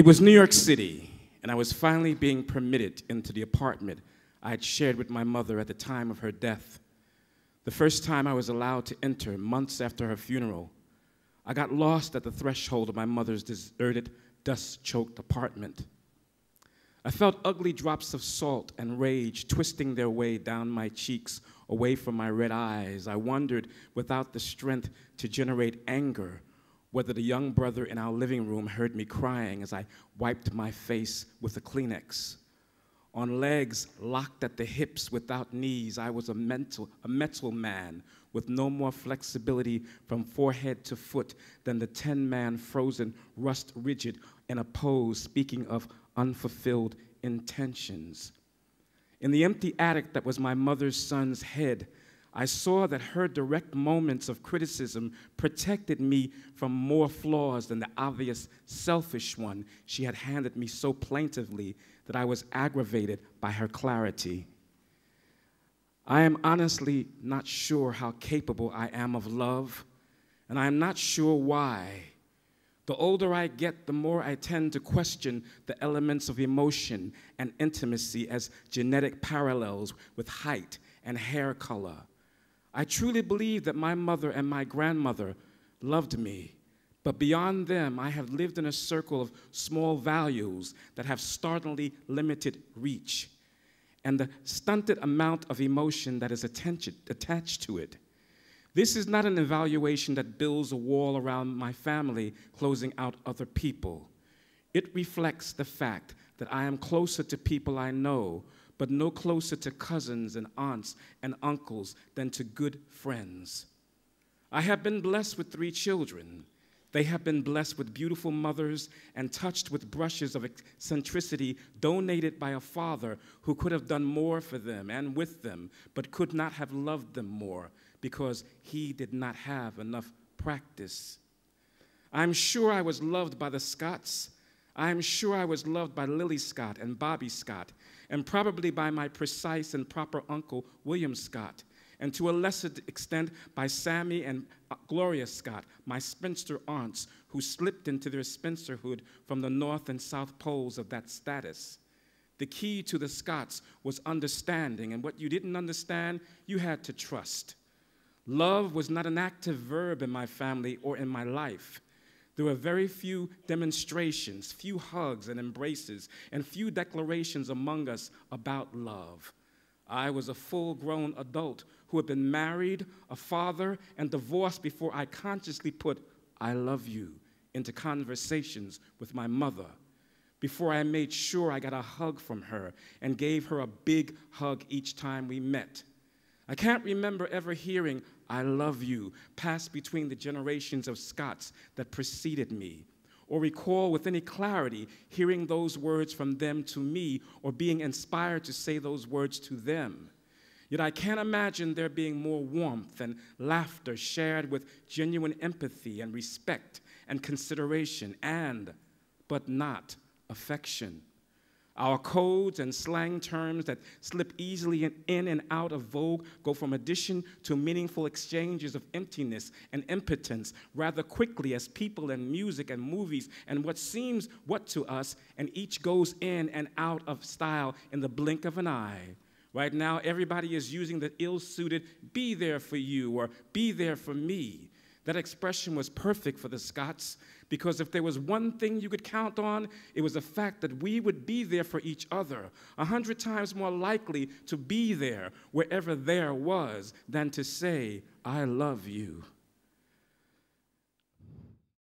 It was New York City, and I was finally being permitted into the apartment I had shared with my mother at the time of her death. The first time I was allowed to enter, months after her funeral, I got lost at the threshold of my mother's deserted, dust-choked apartment. I felt ugly drops of salt and rage twisting their way down my cheeks, away from my red eyes. I wondered, without the strength to generate anger, whether the young brother in our living room heard me crying as I wiped my face with a Kleenex. On legs locked at the hips without knees, I was a metal man with no more flexibility from forehead to foot than the 10-man frozen rust rigid in a pose speaking of unfulfilled intentions. In the empty attic that was my mother's son's head, I saw that her direct moments of criticism protected me from more flaws than the obvious selfish one she had handed me so plaintively that I was aggravated by her clarity. I am honestly not sure how capable I am of love, and I am not sure why. The older I get, the more I tend to question the elements of emotion and intimacy as genetic parallels with height and hair color. I truly believe that my mother and my grandmother loved me, but beyond them, I have lived in a circle of small values that have startlingly limited reach, and the stunted amount of emotion that is attached to it. This is not an evaluation that builds a wall around my family, closing out other people. It reflects the fact that I am closer to people I know, but no closer to cousins and aunts and uncles than to good friends. I have been blessed with 3 children. They have been blessed with beautiful mothers and touched with brushes of eccentricity donated by a father who could have done more for them and with them, but could not have loved them more because he did not have enough practice. I'm sure I was loved by the Scotts. I'm sure I was loved by Lily Scott and Bobby Scott, and probably by my precise and proper uncle, William Scott, and to a lesser extent by Sammy and Gloria Scott, my spinster aunts, who slipped into their spinsterhood from the north and south poles of that status. The key to the Scotts was understanding, and what you didn't understand, you had to trust. Love was not an active verb in my family or in my life. There were very few demonstrations, few hugs and embraces, and few declarations among us about love. I was a full-grown adult who had been married, a father, and divorced before I consciously put "I love you" into conversations with my mother, before I made sure I got a hug from her and gave her a big hug each time we met. I can't remember ever hearing "I love you" pass between the generations of Scots that preceded me, or recall with any clarity hearing those words from them to me or being inspired to say those words to them. Yet I can't imagine there being more warmth and laughter shared with genuine empathy and respect and consideration but not affection. Our codes and slang terms that slip easily in and out of vogue go from addition to meaningful exchanges of emptiness and impotence rather quickly as people and music and movies and what seems what to us, and each goes in and out of style in the blink of an eye. Right now, everybody is using the ill-suited "be there for you" or "be there for me." That expression was perfect for the Scots, because if there was one thing you could count on, it was the fact that we would be there for each other, 100 times more likely to be there wherever there was than to say, "I love you."